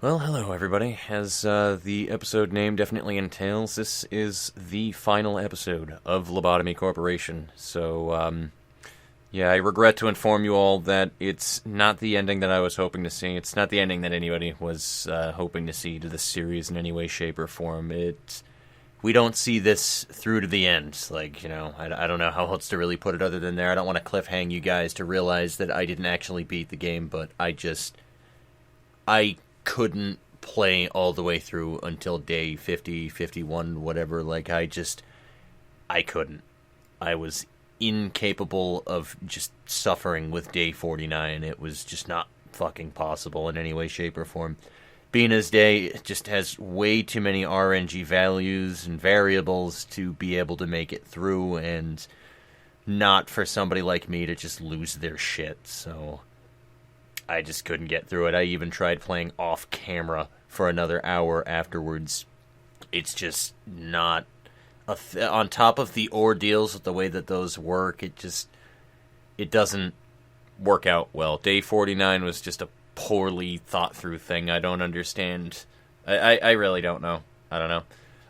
Well, hello everybody. As the episode name definitely entails, this is the final episode of Lobotomy Corporation. So, yeah, I regret to inform you all that it's not the ending that I was hoping to see. It's not the ending that anybody was hoping to see to this series in any way, shape, or form. We don't see this through to the end. Like, you know, I don't know how else to really put it other than there. I don't want to cliffhang you guys to realize that I didn't actually beat the game, but I couldn't play all the way through until day 50, 51, whatever. Like, I couldn't. I was incapable of just suffering with day 49. It was just not fucking possible in any way, shape, or form. Bina's day just has way too many RNG values and variables to be able to make it through, and not for somebody like me to just lose their shit, so I just couldn't get through it. I even tried playing off camera for another hour afterwards. It's just not on top of the ordeals with the way that those work. It doesn't work out well. Day 49 was just a poorly thought through thing. I don't understand. I really don't know. I don't know.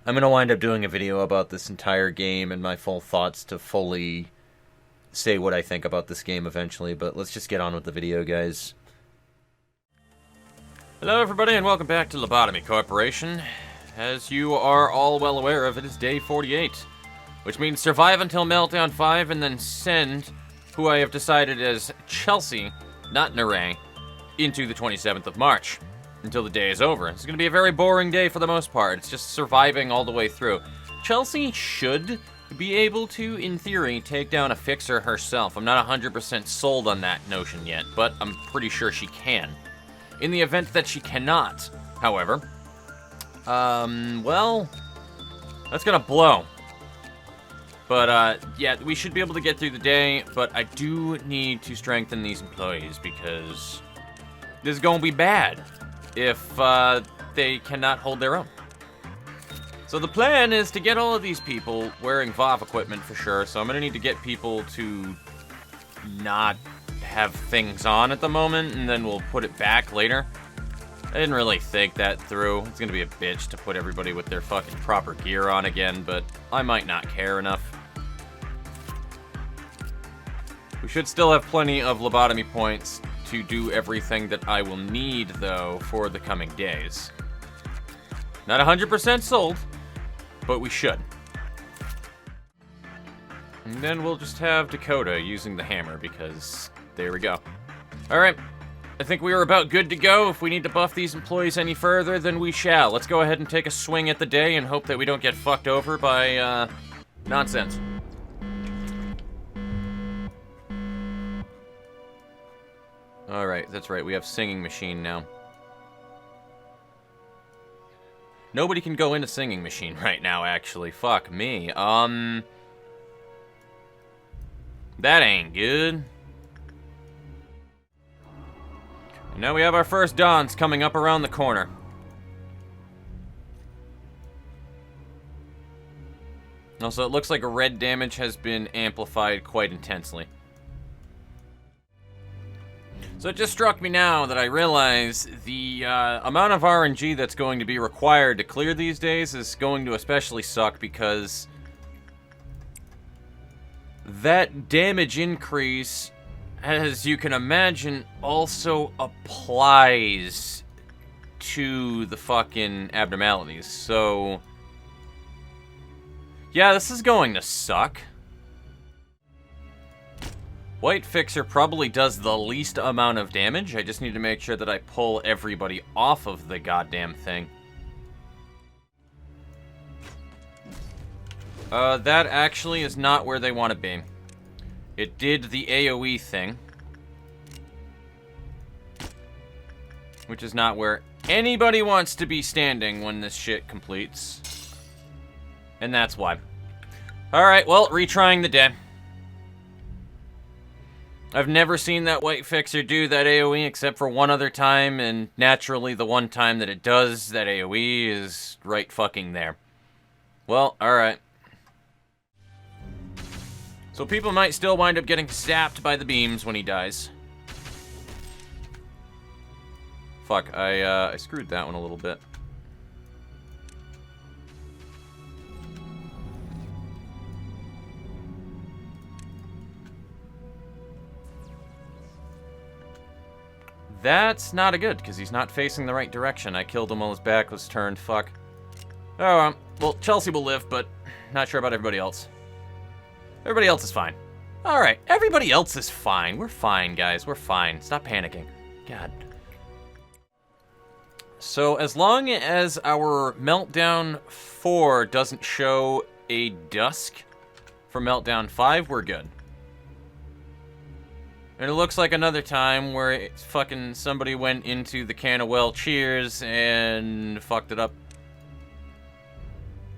I'm going to wind up doing a video about this entire game and my full thoughts to fully say what I think about this game eventually, but let's just get on with the video, guys. Hello everybody and welcome back to Lobotomy Corporation. As you are all well aware of, it is day 48, which means survive until Meltdown 5 and then send, who I have decided as Chelsea, not Naray, into the 27th of March, until the day is over. It's going to be a very boring day for the most part. It's just surviving all the way through. Chelsea should be able to, in theory, take down a fixer herself. I'm not 100% sold on that notion yet, but I'm pretty sure she can. In the event that she cannot, however, well, that's gonna blow. But, yeah, we should be able to get through the day, but I do need to strengthen these employees because this is gonna be bad if, they cannot hold their own. So the plan is to get all of these people wearing VOV equipment for sure, so I'm gonna need to get people to not have things on at the moment, and then we'll put it back later. I didn't really think that through. It's gonna be a bitch to put everybody with their fucking proper gear on again, but I might not care enough. We should still have plenty of lobotomy points to do everything that I will need, though, for the coming days. Not 100% sold, but we should. And then we'll just have Dakota using the hammer, because there we go. Alright, I think we are about good to go. If we need to buff these employees any further, then we shall. Let's go ahead and take a swing at the day and hope that we don't get fucked over by, nonsense. Alright, that's right, we have Singing Machine now. Nobody can go into Singing Machine right now, actually. Fuck me. That ain't good. And now we have our first Dons coming up around the corner. Also, it looks like red damage has been amplified quite intensely. So it just struck me now that I realize the amount of RNG that's going to be required to clear these days is going to especially suck because that damage increase, as you can imagine, also applies to the fucking abnormalities. So, yeah, this is going to suck. White Fixer probably does the least amount of damage. I just need to make sure that I pull everybody off of the goddamn thing. That actually is not where they want to be. It did the AoE thing, which is not where anybody wants to be standing when this shit completes. And that's why. Alright, well, retrying the day. I've never seen that White Fixer do that AoE except for one other time, and naturally the one time that it does that AoE is right fucking there. Well, alright. So people might still wind up getting zapped by the beams when he dies. Fuck, I screwed that one a little bit. That's not a good, because he's not facing the right direction. I killed him while his back was turned. Fuck. Oh, well, Chelsea will live, but not sure about everybody else. Everybody else is fine. Alright, everybody else is fine. We're fine, guys. We're fine. Stop panicking. God. So, as long as our Meltdown 4 doesn't show a dusk for Meltdown 5, we're good. And it looks like another time where it's fucking somebody went into the can of well cheers and fucked it up.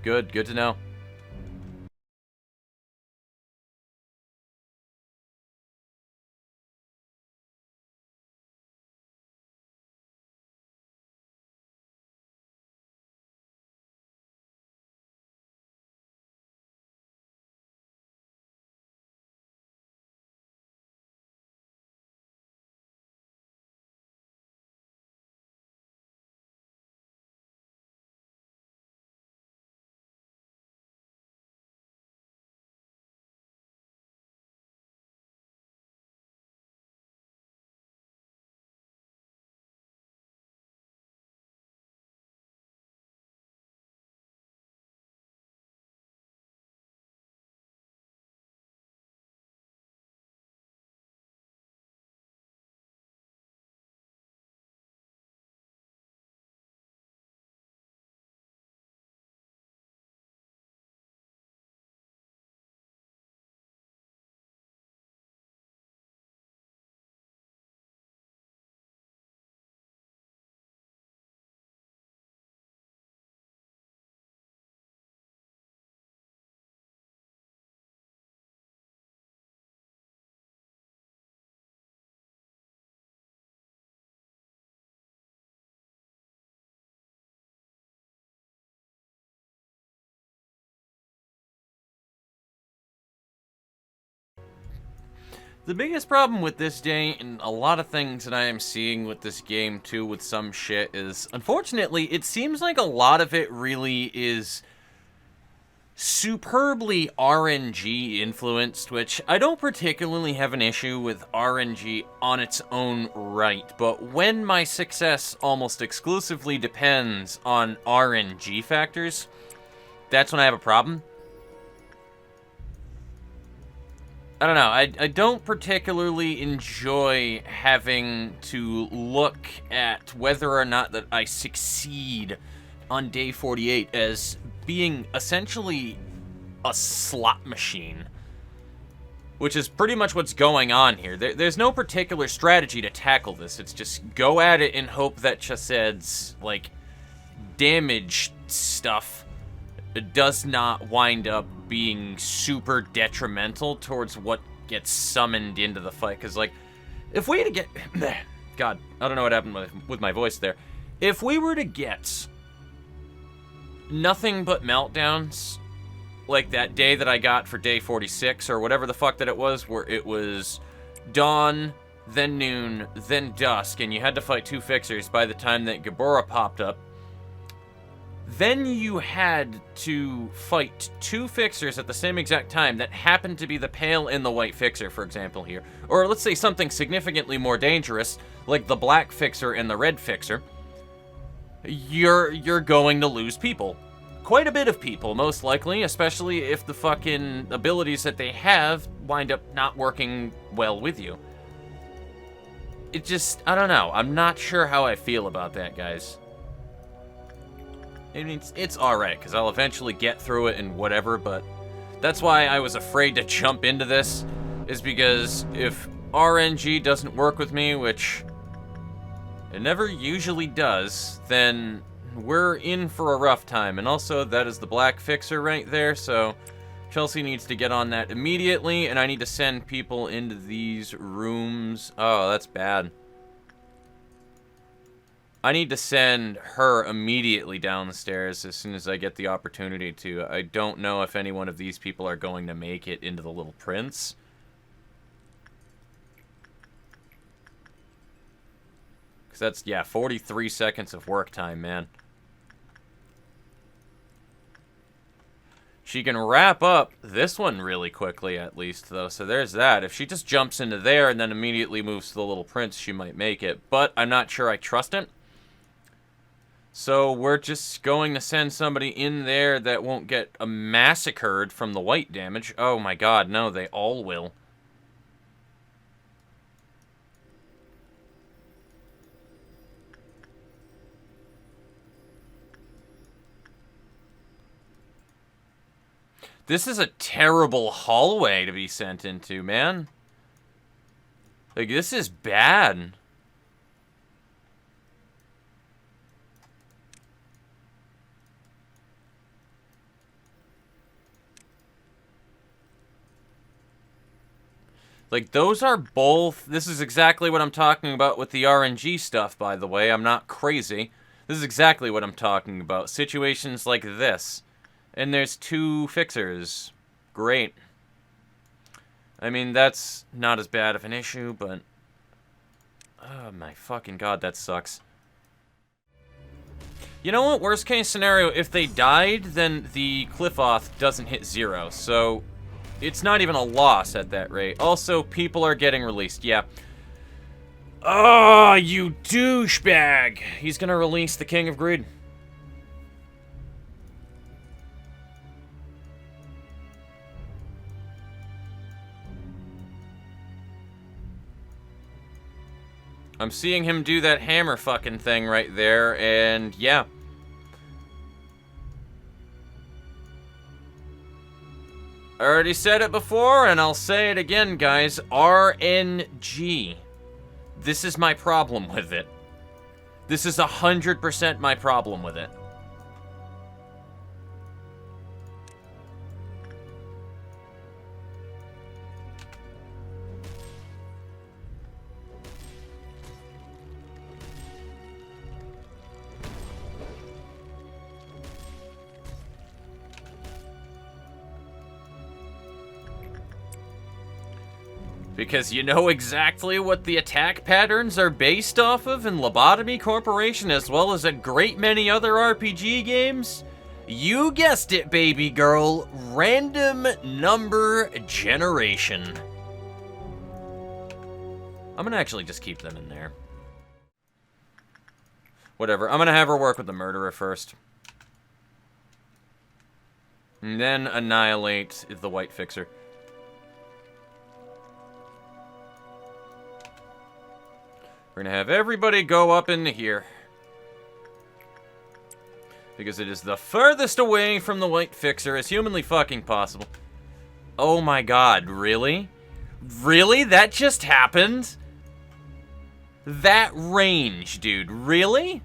Good to know. The biggest problem with this day, and a lot of things that I am seeing with this game too, with some shit, is unfortunately it seems like a lot of it really is superbly RNG influenced, which I don't particularly have an issue with RNG on its own right, but when my success almost exclusively depends on RNG factors, that's when I have a problem. I don't know, I don't particularly enjoy having to look at whether or not that I succeed on day 48 as being essentially a slot machine. Which is pretty much what's going on here. There's no particular strategy to tackle this, it's just go at it and hope that Chased's, like, damage stuff does not wind up being super detrimental towards what gets summoned into the fight. Because, like, if we had to get... God, I don't know what happened with my voice there. If we were to get nothing but meltdowns, like that day that I got for day 46, or whatever the fuck that it was, where it was dawn, then noon, then dusk, and you had to fight 2 fixers by the time that Gabora popped up, then you had to fight 2 fixers at the same exact time that happened to be the pale and the white fixer, for example, here. Or let's say something significantly more dangerous, like the black fixer and the red fixer. You're going to lose people. Quite a bit of people, most likely, especially if the fucking abilities that they have wind up not working well with you. It just, I don't know. I'm not sure how I feel about that, guys. I mean, it's alright, because I'll eventually get through it and whatever, but that's why I was afraid to jump into this, is because if RNG doesn't work with me, which it never usually does, then we're in for a rough time. And also, that is the black fixer right there, so Chelsea needs to get on that immediately, and I need to send people into these rooms. Oh, that's bad. I need to send her immediately down the stairs as soon as I get the opportunity to. I don't know if any one of these people are going to make it into the Little Prince. Because that's, yeah, 43 seconds of work time, man. She can wrap up this one really quickly, at least, though. So there's that. If she just jumps into there and then immediately moves to the Little Prince, she might make it. But I'm not sure I trust it. So we're just going to send somebody in there that won't get massacred from the white damage. Oh my god, no, they all will. This is a terrible hallway to be sent into, man. Like, this is bad. Like, those are both... This is exactly what I'm talking about with the RNG stuff, by the way. I'm not crazy. This is exactly what I'm talking about. Situations like this. And there's 2 fixers. Great. I mean, that's not as bad of an issue, but... Oh my fucking god, that sucks. You know what? Worst case scenario, if they died, then the cliff-off doesn't hit 0, so... It's not even a loss at that rate. Also, people are getting released, yeah. Oh, you douchebag! He's gonna release the King of Greed. I'm seeing him do that hammer fucking thing right there, and yeah. I already said it before, and I'll say it again, guys. RNG. This is my problem with it. This is 100% my problem with it. Because you know exactly what the attack patterns are based off of in Lobotomy Corporation, as well as a great many other RPG games? You guessed it, baby girl. Random number generation. I'm gonna actually just keep them in there. Whatever, I'm gonna have her work with the murderer first. And then annihilate the white fixer. We're gonna have everybody go up into here. Because it is the furthest away from the white fixer as humanly fucking possible. Oh my god, really? Really? That just happened? That range, dude. Really?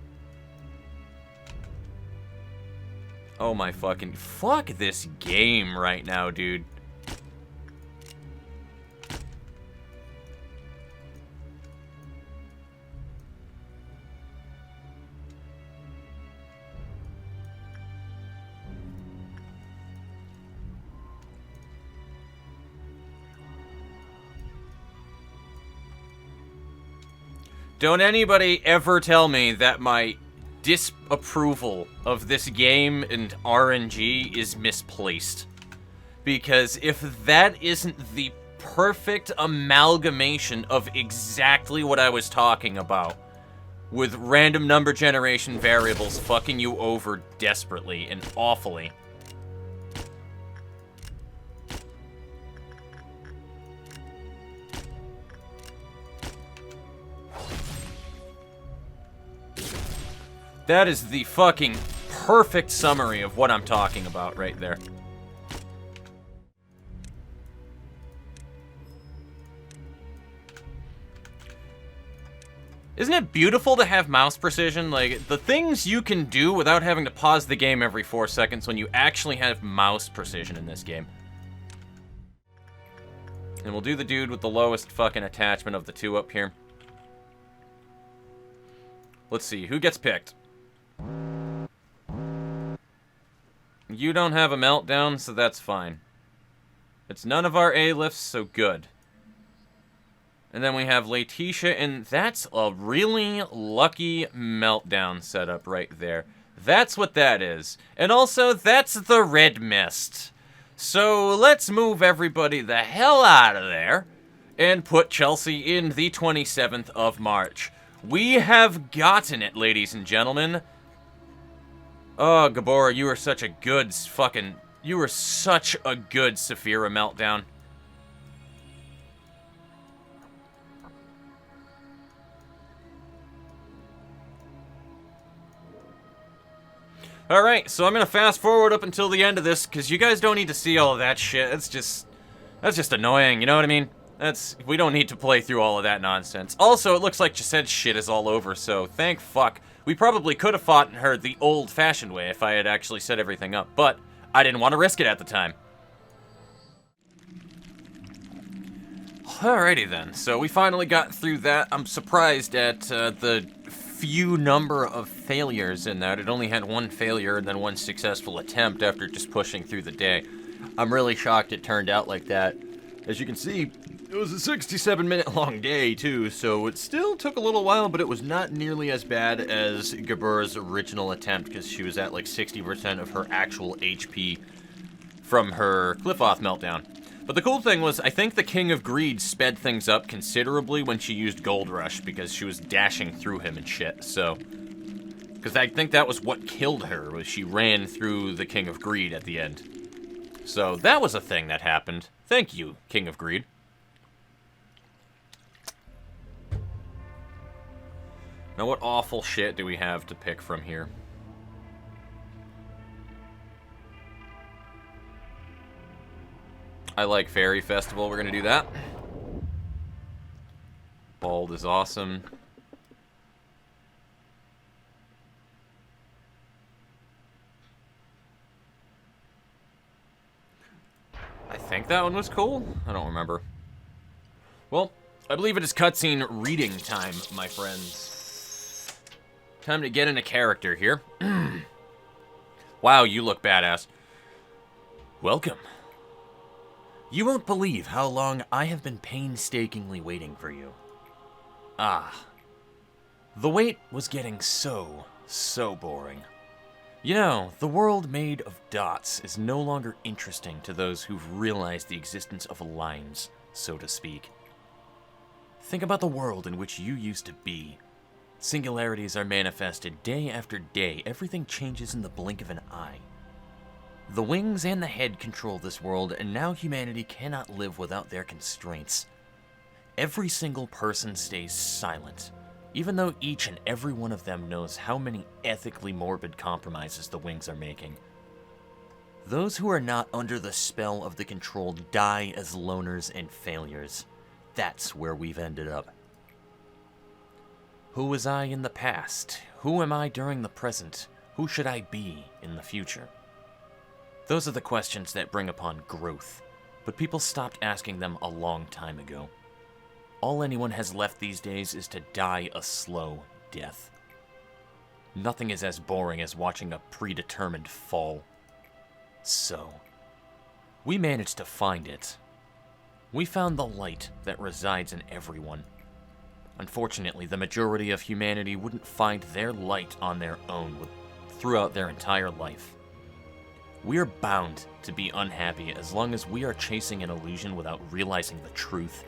Oh my fucking... Fuck this game right now, dude. Don't anybody ever tell me that my disapproval of this game and RNG is misplaced. Because if that isn't the perfect amalgamation of exactly what I was talking about, with random number generation variables fucking you over desperately and awfully. That is the fucking perfect summary of what I'm talking about right there. Isn't it beautiful to have mouse precision? Like, the things you can do without having to pause the game every 4 seconds when you actually have mouse precision in this game. And we'll do the dude with the lowest fucking attachment of the 2 up here. Let's see, who gets picked? You don't have a meltdown, so that's fine. It's none of our A-lifts, so good. And then we have Letitia, and that's a really lucky meltdown setup right there. That's what that is. And also, that's the red mist. So let's move everybody the hell out of there and put Chelsea in the 27th of March. We have gotten it, ladies and gentlemen. Oh, Gabora, you are such a good fucking... You were such a good Saphira meltdown. Alright, so I'm gonna fast forward up until the end of this, because you guys don't need to see all of that shit. That's just annoying, you know what I mean? We don't need to play through all of that nonsense. Also, it looks like Gised's shit is all over, so thank fuck. We probably could have fought her the old-fashioned way if I had actually set everything up, but I didn't want to risk it at the time. Alrighty then, so we finally got through that. I'm surprised at the few number of failures in that. It only had one failure and then one successful attempt after just pushing through the day. I'm really shocked it turned out like that. As you can see, it was a 67-minute long day too, so it still took a little while, but it was not nearly as bad as Gabura's original attempt, because she was at like 60% of her actual HP from her Cliffoth meltdown. But the cool thing was, I think the King of Greed sped things up considerably when she used Gold Rush, because she was dashing through him and shit, so... Because I think that was what killed her, was she ran through the King of Greed at the end. So that was a thing that happened. Thank you, King of Greed. Now what awful shit do we have to pick from here? I like Fairy Festival, we're gonna do that. Bald is awesome. I think that one was cool. I don't remember. Well, I believe it is cutscene reading time, my friends. Time to get into character here. Wow, you look badass. Welcome. You won't believe how long I have been painstakingly waiting for you. Ah. The wait was getting so boring. You know, the world made of dots is no longer interesting to those who've realized the existence of lines, so to speak. Think about the world in which you used to be. Singularities are manifested day after day. Everything changes in the blink of an eye. The wings and the head control this world, and now humanity cannot live without their constraints. Every single person stays silent, even though each and every one of them knows how many ethically morbid compromises the wings are making. Those who are not under the spell of the control die as loners and failures. That's where we've ended up. Who was I in the past? Who am I during the present? Who should I be in the future? Those are the questions that bring upon growth, but people stopped asking them a long time ago. All anyone has left these days is to die a slow death. Nothing is as boring as watching a predetermined fall. So, we managed to find it. We found the light that resides in everyone. Unfortunately, the majority of humanity wouldn't find their light on their own throughout their entire life. We're bound to be unhappy as long as we are chasing an illusion without realizing the truth.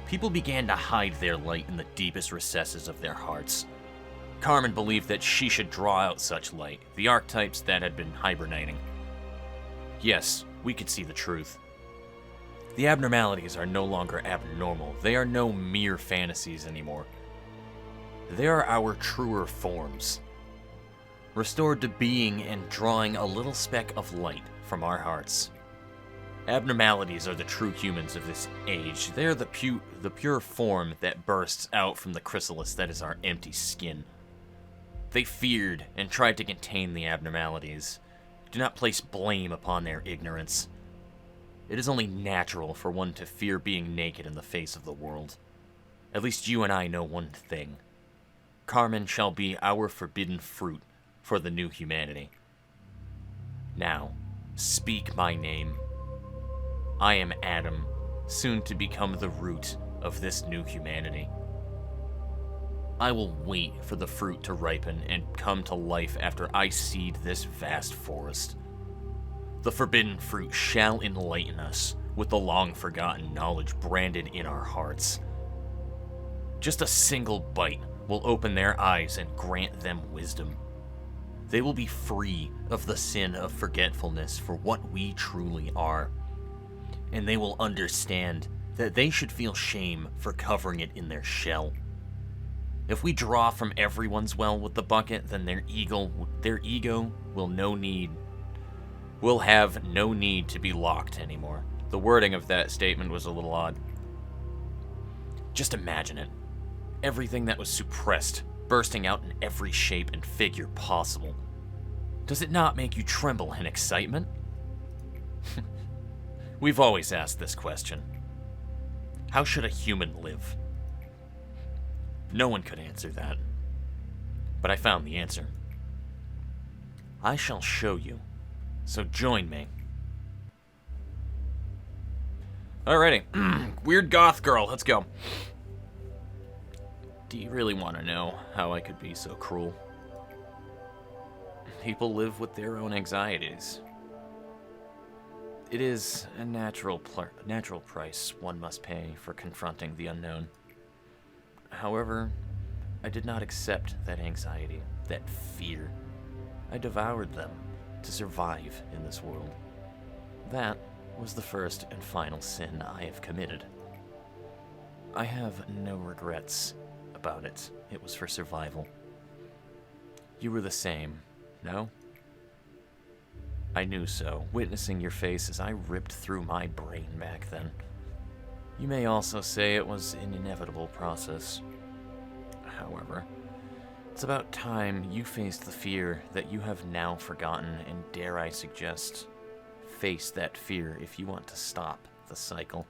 People began to hide their light in the deepest recesses of their hearts. Carmen believed that she should draw out such light, the archetypes that had been hibernating. Yes, we could see the truth. The abnormalities are no longer abnormal. They are no mere fantasies anymore. They are our truer forms, restored to being and drawing a little speck of light from our hearts. Abnormalities are the true humans of this age. They are the pure form that bursts out from the chrysalis that is our empty skin. They feared and tried to contain the abnormalities. Do not place blame upon their ignorance. It is only natural for one to fear being naked in the face of the world. At least you and I know one thing. Carmen shall be our forbidden fruit for the new humanity. Now, speak my name. I am Adam, soon to become the root of this new humanity. I will wait for the fruit to ripen and come to life after I seed this vast forest. The forbidden fruit shall enlighten us with the long-forgotten knowledge branded in our hearts. Just a single bite will open their eyes and grant them wisdom. They will be free of the sin of forgetfulness for what we truly are. And they will understand that they should feel shame for covering it in their shell. If we draw from everyone's well with the bucket, then their ego will have no need to be locked anymore. The wording of that statement was a little odd. Just imagine it. Everything that was suppressed, bursting out in every shape and figure possible. Does it not make you tremble in excitement? We've always asked this question. How should a human live? No one could answer that. But I found the answer. I shall show you. So join me. Alrighty. Weird goth girl, let's go. Do you really want to know how I could be so cruel? People live with their own anxieties. It is a natural price one must pay for confronting the unknown. However, I did not accept that anxiety, that fear. I devoured them to survive in this world. That was the first and final sin I have committed. I have no regrets about it. It was for survival. You were the same, no? I knew so, witnessing your face as I ripped through my brain back then. You may also say it was an inevitable process. However, it's about time you faced the fear that you have now forgotten, and dare I suggest, face that fear if you want to stop the cycle.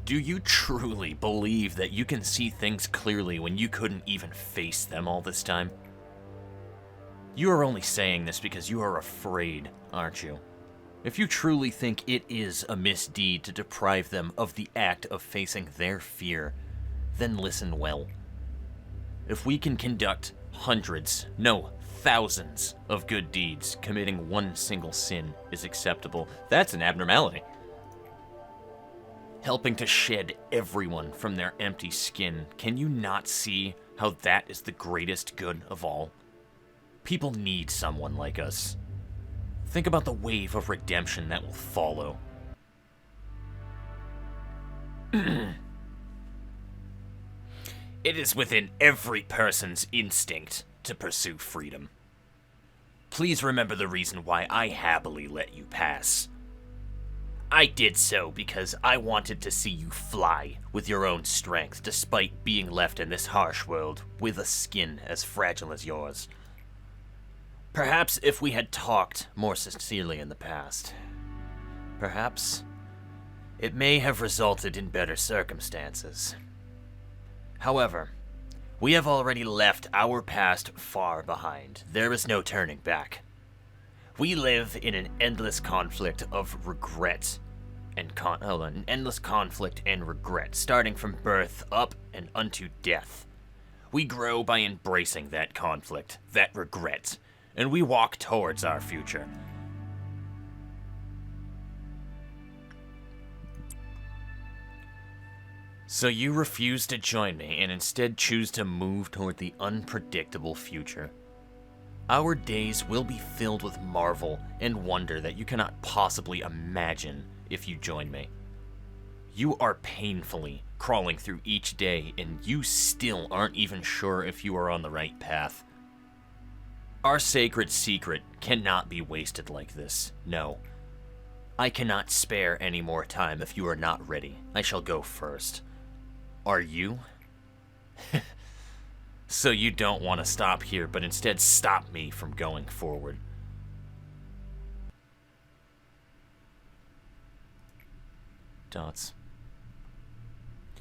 Do you truly believe that you can see things clearly when you couldn't even face them all this time? You are only saying this because you are afraid, aren't you? If you truly think it is a misdeed to deprive them of the act of facing their fear, then listen well. If we can conduct hundreds, no, thousands of good deeds, committing one single sin is acceptable, that's an abnormality. Helping to shed everyone from their empty skin, can you not see how that is the greatest good of all? People need someone like us. Think about the wave of redemption that will follow. It is within every person's instinct to pursue freedom. Please remember the reason why I happily let you pass. I did so because I wanted to see you fly with your own strength, despite being left in this harsh world with a skin as fragile as yours. Perhaps if we had talked more sincerely in the past, perhaps it may have resulted in better circumstances. However, we have already left our past far behind. There is no turning back. We live in an endless conflict of regret and regret, starting from birth up and unto death. We grow by embracing that conflict, that regret, and we walk towards our future. So you refuse to join me and instead choose to move toward the unpredictable future. Our days will be filled with marvel and wonder that you cannot possibly imagine if you join me. You are painfully crawling through each day, and you still aren't even sure if you are on the right path. Our sacred secret cannot be wasted like this, no. I cannot spare any more time if you are not ready. I shall go first. Are you? So you don't want to stop here, but instead stop me from going forward. Dots.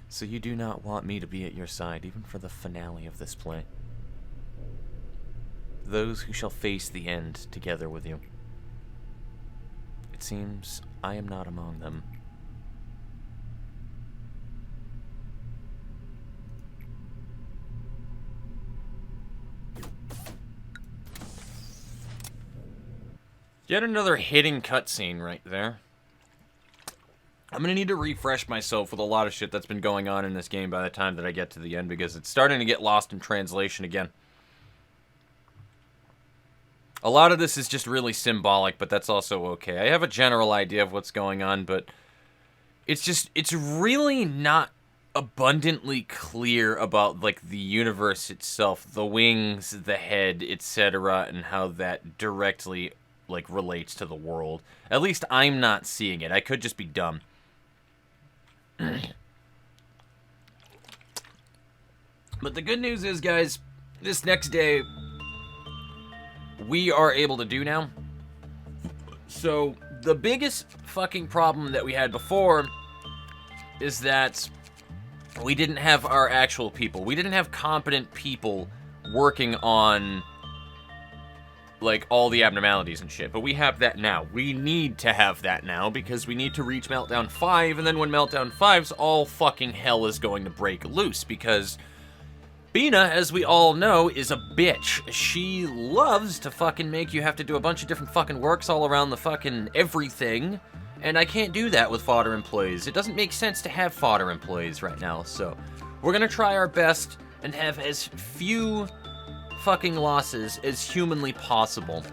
So you do not want me to be at your side, even for the finale of this play. Those who shall face the end together with you. It seems I am not among them. Yet another hitting cutscene right there. I'm gonna need to refresh myself with a lot of shit that's been going on in this game by the time that I get to the end, because it's starting to get lost in translation again. A lot of this is just really symbolic, but that's also okay. I have a general idea of what's going on, but it's really not abundantly clear about, like, the universe itself, the wings, the head, etc., and how that directly, like, relates to the world. At least I'm not seeing it. I could just be dumb. But the good news is, guys, this next day, we are able to do now. So, the biggest fucking problem that we had before is that we didn't have our actual people. We didn't have competent people working on, like, all the abnormalities and shit. But we have that now. We need to have that now because we need to reach Meltdown 5, and then when Meltdown 5's, all fucking hell is going to break loose because Bina, as we all know, is a bitch. She loves to fucking make you have to do a bunch of different fucking works all around the fucking everything, and I can't do that with fodder employees. It doesn't make sense to have fodder employees right now, so we're gonna try our best and have as few fucking losses as humanly possible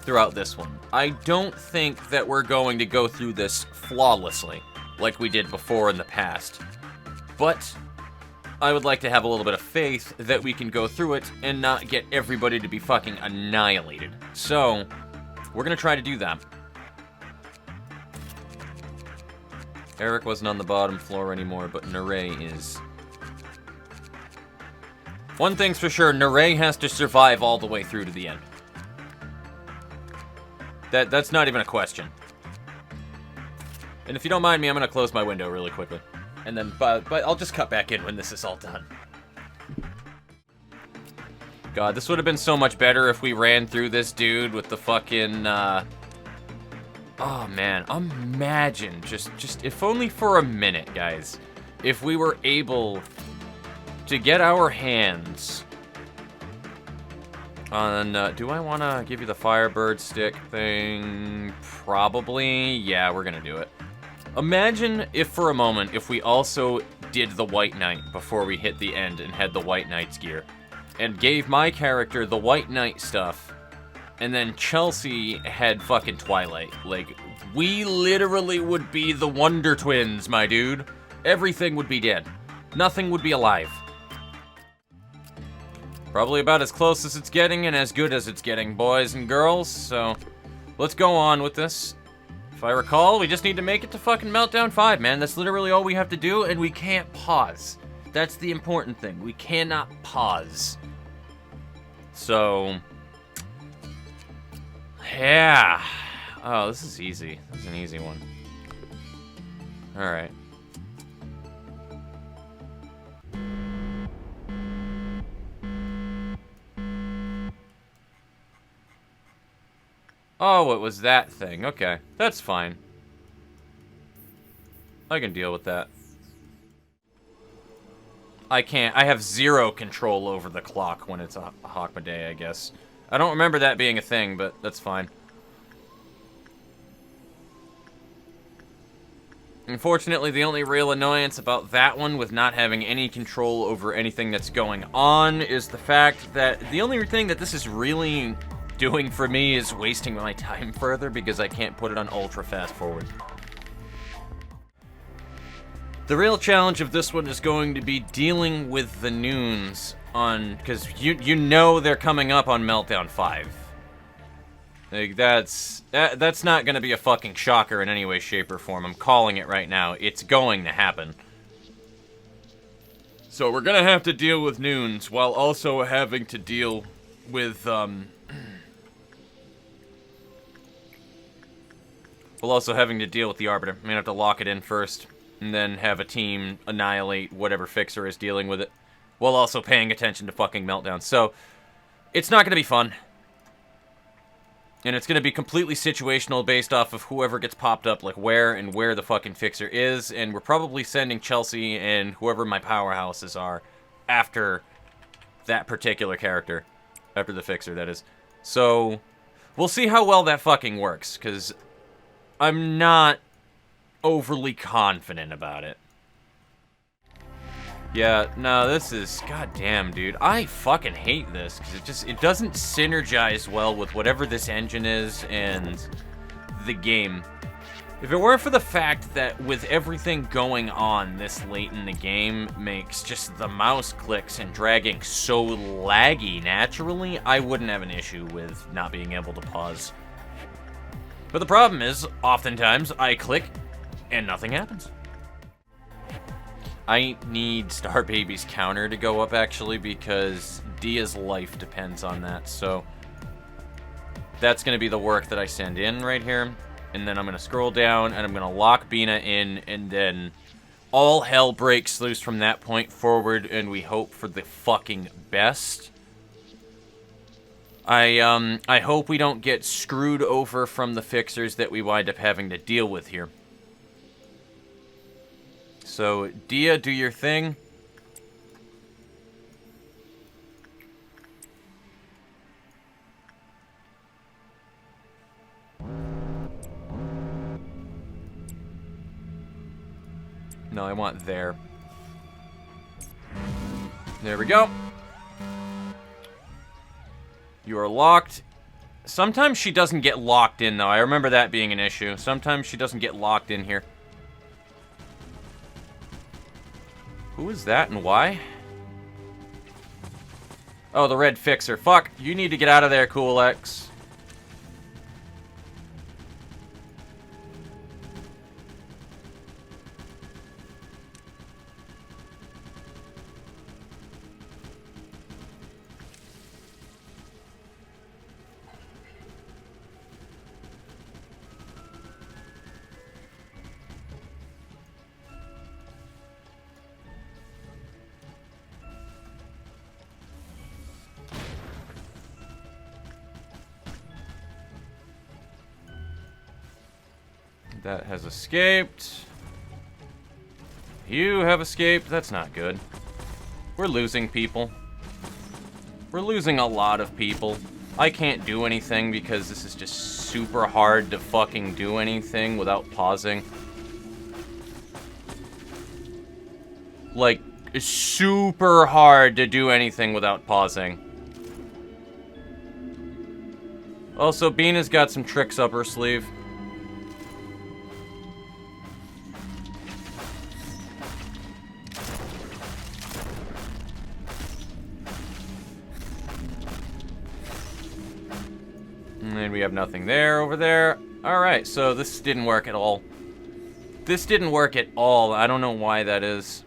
throughout this one. I don't think that we're going to go through this flawlessly like we did before in the past, but I would like to have a little bit of faith that we can go through it and not get everybody to be fucking annihilated. So, we're gonna try to do that. Eric wasn't on the bottom floor anymore, but Nere is. One thing's for sure, Nere has to survive all the way through to the end. That's not even a question. And if you don't mind me, I'm gonna close my window really quickly. And then, but I'll just cut back in when this is all done. God, this would have been so much better if we ran through this dude with the fucking, oh man, imagine, just if only for a minute, guys, if we were able to get our hands on, do I want to give you the Firebird stick thing? Probably, yeah, we're gonna do it. Imagine if for a moment, if we also did the White Knight before we hit the end and had the White Knight's gear, and gave my character the White Knight stuff, and then Chelsea had fucking Twilight. Like, we literally would be the Wonder Twins, my dude. Everything would be dead. Nothing would be alive. Probably about as close as it's getting and as good as it's getting, boys and girls, so let's go on with this. If I recall, we just need to make it to fucking Meltdown 5, man. That's literally all we have to do, and we can't pause. That's the important thing. We cannot pause. So, yeah. Oh, this is easy. This is an easy one. Alright. Oh, it was that thing. Okay, that's fine. I can deal with that. I can't. I have zero control over the clock when it's a Hakma Day, I guess. I don't remember that being a thing, but that's fine. Unfortunately, the only real annoyance about that one with not having any control over anything that's going on is the fact that the only thing that this is really doing for me is wasting my time further because I can't put it on ultra fast forward. The real challenge of this one is going to be dealing with the noons on, because you know they're coming up on Meltdown 5. Like, that's not going to be a fucking shocker in any way, shape, or form. I'm calling it right now. It's going to happen. So we're going to have to deal with noons while also having to deal with, while also having to deal with the Arbiter. I'm going to have to lock it in first, and then have a team annihilate whatever fixer is dealing with it, while also paying attention to fucking Meltdown. So, it's not going to be fun. And it's going to be completely situational based off of whoever gets popped up, like where the fucking fixer is. And we're probably sending Chelsea and whoever my powerhouses are after that particular character. After the fixer, that is. So, we'll see how well that fucking works, because I'm not overly confident about it. Yeah, no, this is... goddamn, dude. I fucking hate this, because it doesn't synergize well with whatever this engine is and the game. If it weren't for the fact that with everything going on this late in the game makes just the mouse clicks and dragging so laggy naturally, I wouldn't have an issue with not being able to pause. But the problem is, oftentimes, I click and nothing happens. I need Star Baby's counter to go up, actually, because Dia's life depends on that, so that's going to be the work that I send in right here. And then I'm going to scroll down, and I'm going to lock Bina in, and then all hell breaks loose from that point forward, and we hope for the fucking best. I hope we don't get screwed over from the fixers that we wind up having to deal with here. So, Dia, do your thing. No, I want there. There we go. You are locked. Sometimes she doesn't get locked in, though. I remember that being an issue. Sometimes she doesn't get locked in here. Who is that and why? Oh, the red fixer. Fuck, you need to get out of there, Cool X. That has escaped. You have escaped. That's not good. We're losing people. We're losing a lot of people. I can't do anything because this is just super hard to fucking do anything without pausing. Like, it's super hard to do anything without pausing. Also, Bina's got some tricks up her sleeve. And we have nothing there, over there. Alright, so this didn't work at all. This didn't work at all. I don't know why that is.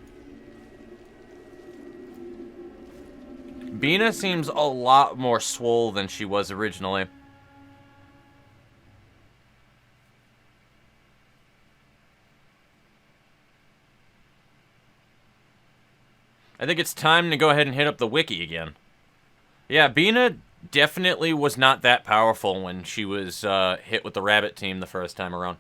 Bina seems a lot more swole than she was originally. I think it's time to go ahead and hit up the wiki again. Yeah, Bina definitely was not that powerful when she was hit with the rabbit team the first time around.